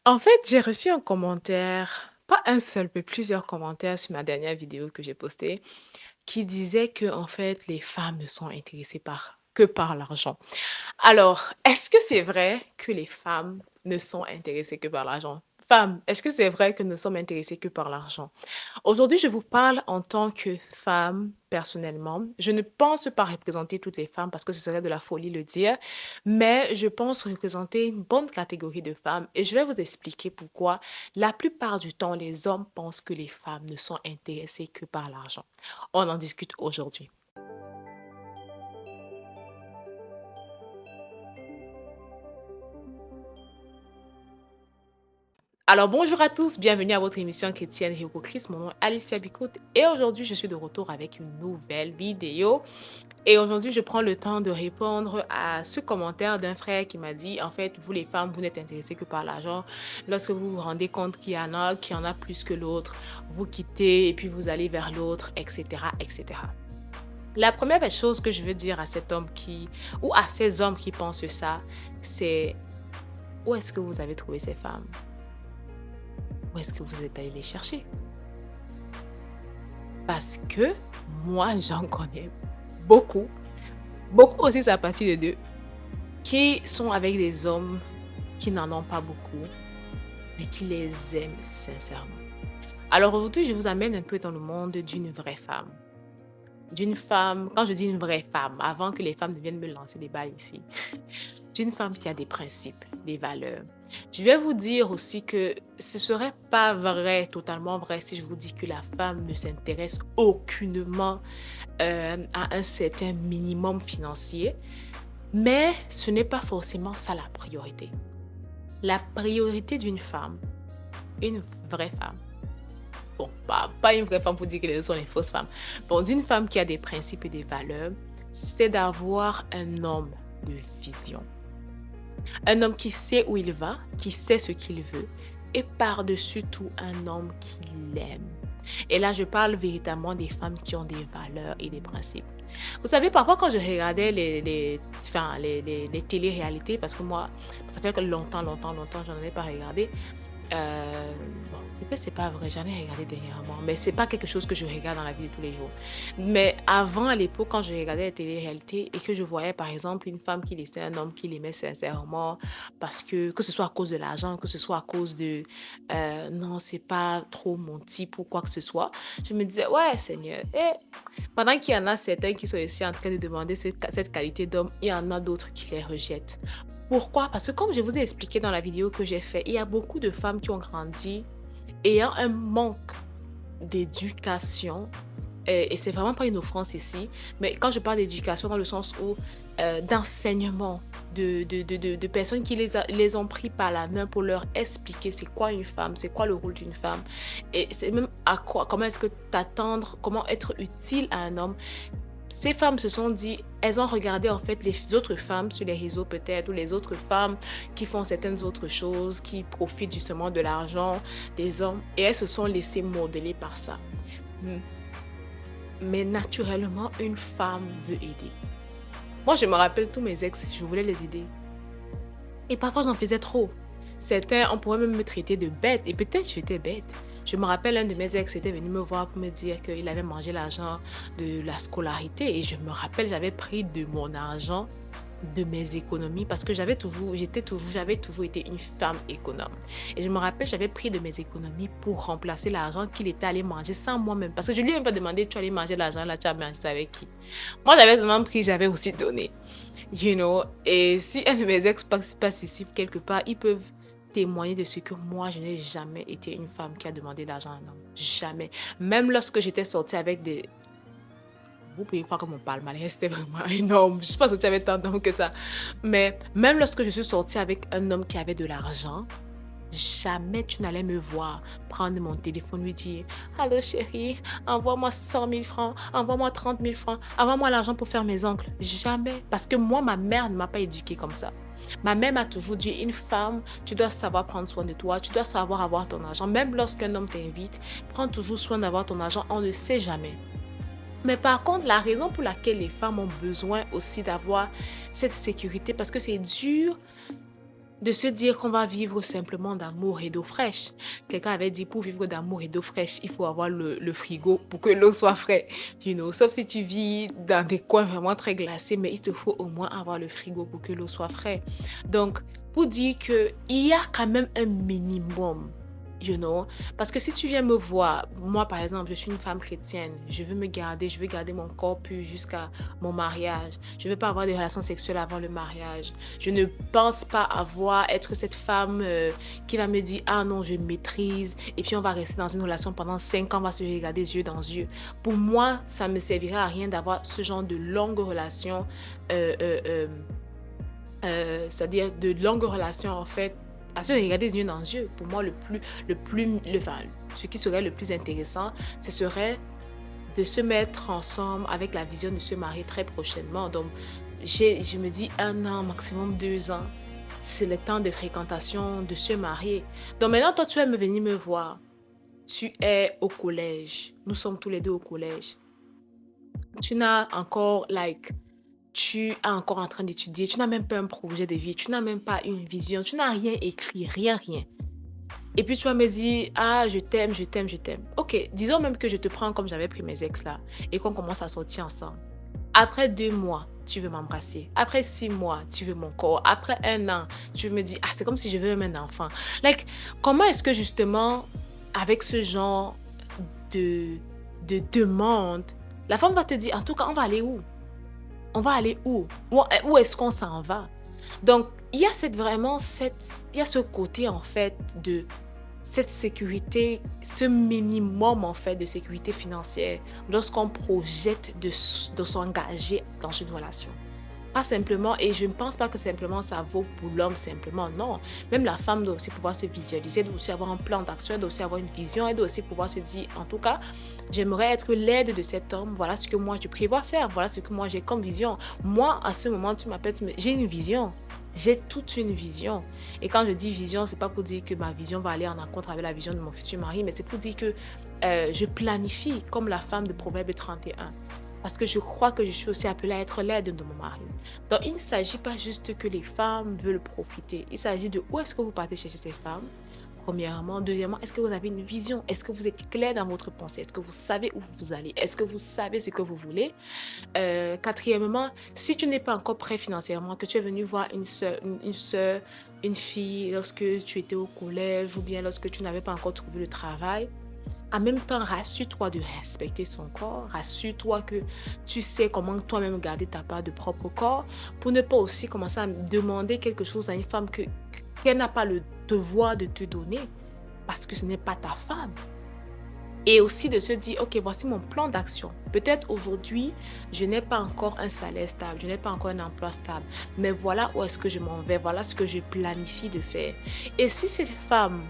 En fait, j'ai reçu un commentaire, pas un seul, mais plusieurs commentaires sur ma dernière vidéo que j'ai postée, qui disaient que en fait, les femmes ne sont intéressées par que par l'argent. Alors, est-ce que c'est vrai que les femmes ne sont intéressées que par l'argent? Femmes, est-ce que c'est vrai que nous sommes intéressés que par l'argent? Aujourd'hui, je vous parle en tant que femme, personnellement. Je ne pense pas représenter toutes les femmes parce que ce serait de la folie le dire, mais je pense représenter une bonne catégorie de femmes et je vais vous expliquer pourquoi la plupart du temps, les hommes pensent que les femmes ne sont intéressées que par l'argent. On en discute aujourd'hui. Alors bonjour à tous, bienvenue à votre émission chrétienne Réo-Christ. Mon nom est Alicia Bicout et aujourd'hui je suis de retour avec une nouvelle vidéo. Et aujourd'hui je prends le temps de répondre à ce commentaire d'un frère qui m'a dit en fait vous les femmes vous n'êtes intéressées que par l'argent. Lorsque vous vous rendez compte qu'il y en a plus que l'autre, vous quittez et puis vous allez vers l'autre, etc., etc. La première chose que je veux dire à cet homme ou à ces hommes qui pensent ça, c'est où est-ce que vous avez trouvé ces femmes? Où est-ce que vous êtes allé les chercher? Parce que moi, j'en connais beaucoup, beaucoup aussi, c'est à partir de deux, qui sont avec des hommes qui n'en ont pas beaucoup, mais qui les aiment sincèrement. Alors aujourd'hui, je vous amène un peu dans le monde d'une vraie femme. D'une femme, quand je dis une vraie femme, avant que les femmes ne viennent me lancer des balles ici, d'une femme qui a des principes, des valeurs. Je vais vous dire aussi que ce ne serait pas vrai, totalement vrai, si je vous dis que la femme ne s'intéresse aucunement à un certain minimum financier, mais ce n'est pas forcément ça la priorité. La priorité d'une femme, une vraie femme, bon, pas une vraie femme pour dire que les autres sont les fausses femmes, bon, d'une femme qui a des principes et des valeurs, c'est d'avoir un homme de vision. Un homme qui sait où il va, qui sait ce qu'il veut et par-dessus tout un homme qui l'aime. Et là, je parle véritablement des femmes qui ont des valeurs et des principes. Vous savez, parfois quand je regardais les télé-réalités, parce que moi, ça fait longtemps, j'en ai pas regardé, bon, peut-être c'est pas vrai, j'en ai regardé dernièrement, mais c'est pas quelque chose que je regarde dans la vie de tous les jours. Mais avant, à l'époque, quand je regardais la télé-réalité et que je voyais par exemple une femme qui laissait un homme qui l'aimait sincèrement, parce que ce soit à cause de l'argent, que ce soit à cause de non, c'est pas trop mon type ou quoi que ce soit, je me disais, ouais, Seigneur, pendant qu'il y en a certains qui sont ici en train de demander cette qualité d'homme, il y en a d'autres qui les rejettent. Pourquoi? Parce que comme je vous ai expliqué dans la vidéo que j'ai fait, il y a beaucoup de femmes qui ont grandi ayant un manque d'éducation. Et c'est vraiment pas une offense ici, mais quand je parle d'éducation dans le sens où d'enseignement, de personnes qui les ont pris par la main pour leur expliquer c'est quoi une femme, c'est quoi le rôle d'une femme, et c'est même comment est-ce que t'attendre, comment être utile à un homme. Ces femmes se sont dit, elles ont regardé en fait les autres femmes sur les réseaux peut-être, ou les autres femmes qui font certaines autres choses, qui profitent justement de l'argent des hommes, et elles se sont laissées modeler par ça. Hmm. Mais naturellement, une femme veut aider. Moi, je me rappelle tous mes ex, je voulais les aider. Et parfois, j'en faisais trop. Certains, on pourrait même me traiter de bête, et peut-être j'étais bête. Je me rappelle, un de mes ex était venu me voir pour me dire qu'il avait mangé l'argent de la scolarité. Et je me rappelle, j'avais pris de mon argent, de mes économies, parce que j'avais toujours été une femme économe. Et je me rappelle, j'avais pris de mes économies pour remplacer l'argent qu'il était allé manger sans moi-même. Parce que je lui ai même pas demandé, tu allais manger l'argent là, tu as mangé ça avec qui? Moi, j'avais seulement pris, j'avais aussi donné. You know, et si un de mes ex passe ici quelque part, ils peuvent témoigner de ce que moi, je n'ai jamais été une femme qui a demandé de l'argent à un homme. Jamais. Même lorsque j'étais sortie avec des... Vous pouvez croire que mon palmarès c'était vraiment énorme. Je ne suis pas sortie avec tant d'hommes que ça. Mais même lorsque je suis sortie avec un homme qui avait de l'argent, jamais tu n'allais me voir prendre mon téléphone, lui dire « Allô chérie, envoie-moi 100 000 francs, envoie-moi 30 000 francs, envoie-moi l'argent pour faire mes ongles. » Jamais. Parce que moi, ma mère ne m'a pas éduquée comme ça. Ma mère m'a toujours dit, une femme, tu dois savoir prendre soin de toi, tu dois savoir avoir ton argent. Même lorsqu'un homme t'invite, prends toujours soin d'avoir ton argent, on ne sait jamais. Mais par contre, la raison pour laquelle les femmes ont besoin aussi d'avoir cette sécurité, parce que c'est dur de se dire qu'on va vivre simplement d'amour et d'eau fraîche. Quelqu'un avait dit pour vivre d'amour et d'eau fraîche, il faut avoir le frigo pour que l'eau soit fraîche. Sauf si tu vis dans des coins vraiment très glacés, mais il te faut au moins avoir le frigo pour que l'eau soit fraîche. Donc, pour dire qu'il y a quand même un minimum. Parce que si tu viens me voir, moi par exemple, je suis une femme chrétienne, je veux garder mon corps pur jusqu'à mon mariage. Je ne veux pas avoir des relations sexuelles avant le mariage. Je ne pense pas être cette femme qui va me dire, ah non, je maîtrise, et puis on va rester dans une relation pendant 5 ans, on va se regarder yeux dans yeux. Pour moi, ça ne me servirait à rien d'avoir ce genre de longue relation, c'est-à-dire de longues relations en fait, à se regarder les yeux dans les yeux. Pour moi, ce qui serait le plus intéressant, ce serait de se mettre ensemble avec la vision de se marier très prochainement. Donc, je me dis 1 an, maximum 2 ans, c'est le temps de fréquentation, de se marier. Donc maintenant, toi, tu vas venir me voir. Tu es au collège. Nous sommes tous les deux au collège. Tu n'as encore, tu es encore en train d'étudier, tu n'as même pas un projet de vie, tu n'as même pas une vision, tu n'as rien écrit, rien. Et puis tu vas me dire, ah, je t'aime. Ok, disons même que je te prends comme j'avais pris mes ex là et qu'on commence à sortir ensemble. Après 2 mois, tu veux m'embrasser. Après 6 mois, tu veux mon corps. Après 1 an, tu me dis, ah, c'est comme si je veux même un enfant. Comment est-ce que justement, avec ce genre de demande, la femme va te dire, en tout cas, on va aller où? On va aller où? Où est-ce qu'on s'en va? Donc, il y a ce côté en fait de cette sécurité, ce minimum en fait de sécurité financière lorsqu'on projette de s'engager dans une relation. Pas simplement, et je ne pense pas que simplement ça vaut pour l'homme simplement, non. Même la femme doit aussi pouvoir se visualiser, doit aussi avoir un plan d'action, doit aussi avoir une vision, elle doit aussi pouvoir se dire, en tout cas, j'aimerais être l'aide de cet homme, voilà ce que moi je prévois faire, voilà ce que moi j'ai comme vision. Moi, à ce moment, tu m'appelles, j'ai une vision. J'ai toute une vision. Et quand je dis vision, c'est pas pour dire que ma vision va aller en rencontre avec la vision de mon futur mari, mais c'est pour dire que je planifie comme la femme de Proverbe 31. Parce que je crois que je suis aussi appelée à être l'aide de mon mari. Donc, il ne s'agit pas juste que les femmes veulent profiter. Il s'agit de où est-ce que vous partez chercher ces femmes. Premièrement. Deuxièmement, est-ce que vous avez une vision? Est-ce que vous êtes clair dans votre pensée? Est-ce que vous savez où vous allez? Est-ce que vous savez ce que vous voulez? Quatrièmement, si tu n'es pas encore prêt financièrement, que tu es venu voir une soeur, une fille lorsque tu étais au collège ou bien lorsque tu n'avais pas encore trouvé le travail, en même temps, rassure-toi de respecter son corps. Rassure-toi que tu sais comment toi-même garder ta part de propre corps pour ne pas aussi commencer à demander quelque chose à une femme qu'elle n'a pas le devoir de te donner parce que ce n'est pas ta femme. Et aussi de se dire, ok, voici mon plan d'action. Peut-être aujourd'hui, je n'ai pas encore un salaire stable, je n'ai pas encore un emploi stable, mais voilà où est-ce que je m'en vais, voilà ce que je planifie de faire. Et si cette femme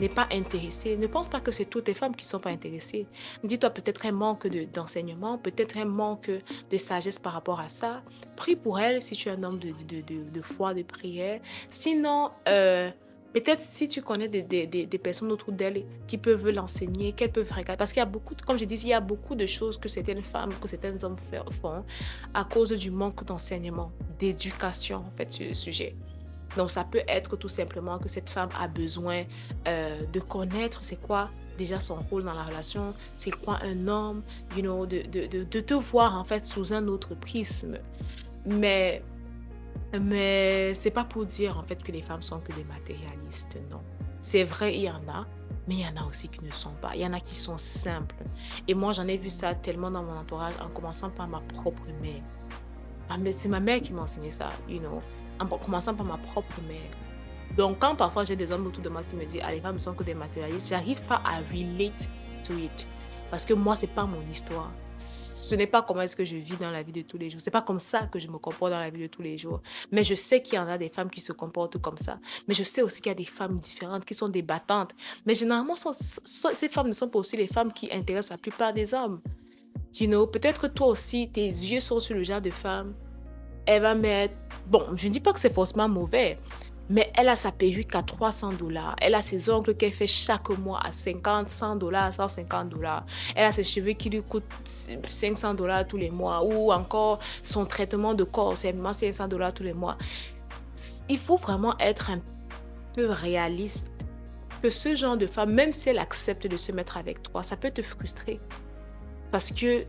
n'est pas intéressée, ne pense pas que c'est toutes les femmes qui ne sont pas intéressées. Dis-toi peut-être un manque d'enseignement, peut-être un manque de sagesse par rapport à ça. Prie pour elle si tu es un homme de foi, de prière. Sinon, peut-être si tu connais des personnes autour d'elle qui peuvent l'enseigner, qu'elles peuvent regarder. Parce qu'il y a beaucoup, comme je dis, il y a beaucoup de choses que certaines femmes, que certains hommes font à cause du manque d'enseignement, d'éducation en fait sur le sujet. Donc, ça peut être tout simplement que cette femme a besoin de connaître c'est quoi déjà son rôle dans la relation, c'est quoi un homme, de te voir en fait sous un autre prisme. Mais c'est pas pour dire en fait que les femmes sont que des matérialistes, non. C'est vrai, il y en a, mais il y en a aussi qui ne sont pas. Il y en a qui sont simples. Et moi, j'en ai vu ça tellement dans mon entourage, en commençant par ma propre mère. C'est ma mère qui m'a enseigné ça, en commençant par ma propre mère. Donc, quand parfois j'ai des hommes autour de moi qui me disent « Ah, les femmes ne sont que des matérialistes », j'arrive pas à relate to it. Parce que moi, c'est pas mon histoire. Ce n'est pas comment est-ce que je vis dans la vie de tous les jours. C'est pas comme ça que je me comporte dans la vie de tous les jours. Mais je sais qu'il y en a des femmes qui se comportent comme ça. Mais je sais aussi qu'il y a des femmes différentes qui sont des battantes. Mais généralement, ces femmes ne sont pas aussi les femmes qui intéressent la plupart des hommes. Peut-être toi aussi, tes yeux sont sur le genre de femme. Elle va mettre... Bon, je ne dis pas que c'est forcément mauvais, mais elle a sa perruque à $300. Elle a ses ongles qu'elle fait chaque mois à $50, $100, $150. Elle a ses cheveux qui lui coûtent $500 tous les mois. Ou encore son traitement de corps, c'est $500 tous les mois. Il faut vraiment être un peu réaliste que ce genre de femme, même si elle accepte de se mettre avec toi, ça peut te frustrer. Parce que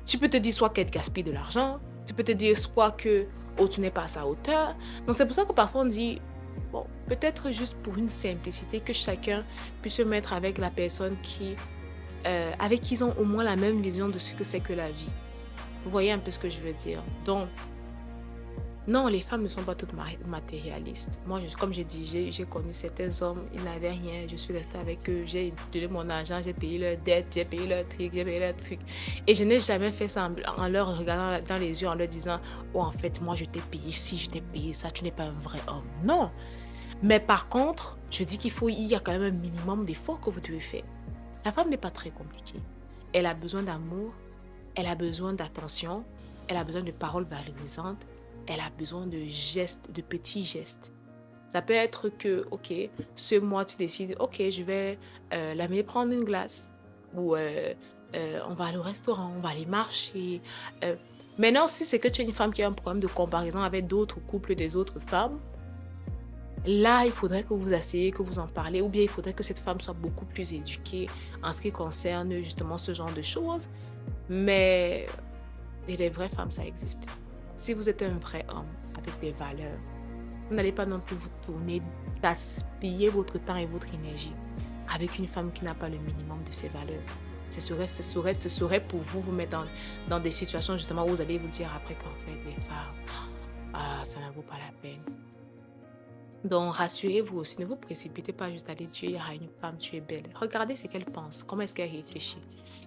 tu peux te dire soit qu'elle te gaspille de l'argent, tu peux te dire soit que oh, tu n'es pas à sa hauteur. Donc c'est pour ça que parfois on dit, bon, peut-être juste pour une simplicité, que chacun puisse se mettre avec la personne avec qui ils ont au moins la même vision de ce que c'est que la vie. Vous voyez un peu ce que je veux dire. Donc, non, les femmes ne sont pas toutes matérialistes. Moi, comme j'ai dit, j'ai connu certains hommes, ils n'avaient rien, je suis restée avec eux, j'ai donné mon argent, j'ai payé leurs dettes, j'ai payé leurs trucs, j'ai payé leurs trucs. Et je n'ai jamais fait ça en leur regardant dans les yeux, en leur disant, oh, en fait, moi, je t'ai payé ci, je t'ai payé ça, tu n'es pas un vrai homme. Non. Mais par contre, je dis il y a quand même un minimum d'efforts que vous devez faire. La femme n'est pas très compliquée. Elle a besoin d'amour, elle a besoin d'attention, elle a besoin de paroles valorisantes, elle a besoin de gestes, de petits gestes. Ça peut être que, ok, ce mois tu décides, ok, je vais l'amener prendre une glace, ou on va aller au restaurant, on va aller marcher. Maintenant, si c'est que tu es une femme qui a un problème de comparaison avec d'autres couples des autres femmes, là, il faudrait que vous asseyez, que vous en parlez, ou bien il faudrait que cette femme soit beaucoup plus éduquée en ce qui concerne justement ce genre de choses. Mais les vraies femmes, ça existe. Si vous êtes un vrai homme avec des valeurs, vous n'allez pas non plus vous tourner, gaspiller votre temps et votre énergie avec une femme qui n'a pas le minimum de ses valeurs. Ce serait pour vous mettre dans des situations justement où vous allez vous dire après qu'en fait, les femmes, ça ne vaut pas la peine. Donc, rassurez-vous aussi, ne vous précipitez pas juste à aller dire à une femme, tu es belle. Regardez ce qu'elle pense, comment est-ce qu'elle réfléchit.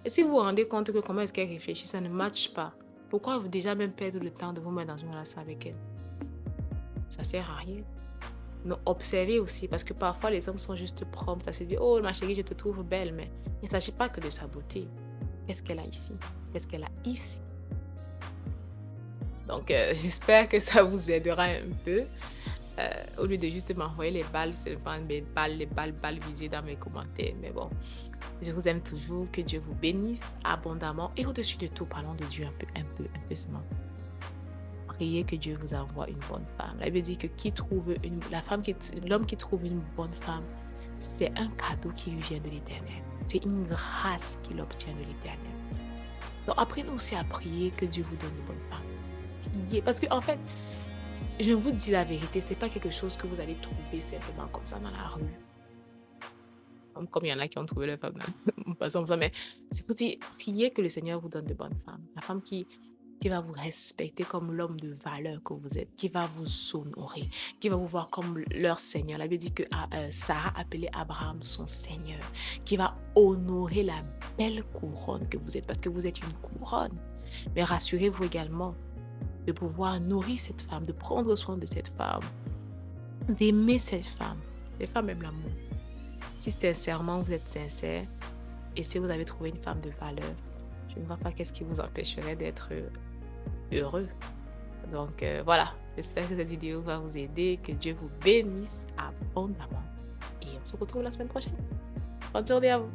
Et si vous vous rendez compte que comment est-ce qu'elle réfléchit, ça ne matche pas, pourquoi vous déjà même perdre le temps de vous mettre dans une relation avec elle? Ça sert à rien. Donc, observez aussi, parce que parfois les hommes sont juste prompts à se dire, oh ma chérie, je te trouve belle, mais il ne s'agit pas que de sa beauté. Qu'est-ce qu'elle a ici? Qu'est-ce qu'elle a ici? Donc, j'espère que ça vous aidera un peu. Au lieu de juste m'envoyer les balles, c'est les balles visées dans mes commentaires. Mais bon, je vous aime toujours. Que Dieu vous bénisse abondamment. Et au-dessus de tout, parlons de Dieu un peu seulement. Priez que Dieu vous envoie une bonne femme. La Bible dit que l'homme qui trouve une bonne femme, c'est un cadeau qui lui vient de l'Éternel. C'est une grâce qu'il obtient de l'Éternel. Donc apprenez aussi à prier que Dieu vous donne une bonne femme. Priez. Parce qu'en fait, je vous dis la vérité, c'est pas quelque chose que vous allez trouver simplement comme ça dans la rue. Comme il y en a qui ont trouvé leur femme en passant comme ça, mais c'est pour dire, priez que le Seigneur vous donne de bonnes femmes. La femme qui va vous respecter comme l'homme de valeur que vous êtes, qui va vous honorer, qui va vous voir comme leur Seigneur. La Bible dit que Sarah appelait Abraham son Seigneur, qui va honorer la belle couronne que vous êtes, parce que vous êtes une couronne. Mais rassurez-vous également de pouvoir nourrir cette femme, de prendre soin de cette femme, d'aimer cette femme. Les femmes aiment l'amour. Si sincèrement vous êtes sincère et si vous avez trouvé une femme de valeur, je ne vois pas qu'est-ce qui vous empêcherait d'être heureux. Donc voilà, j'espère que cette vidéo va vous aider, que Dieu vous bénisse abondamment et on se retrouve la semaine prochaine. Bonne journée à vous.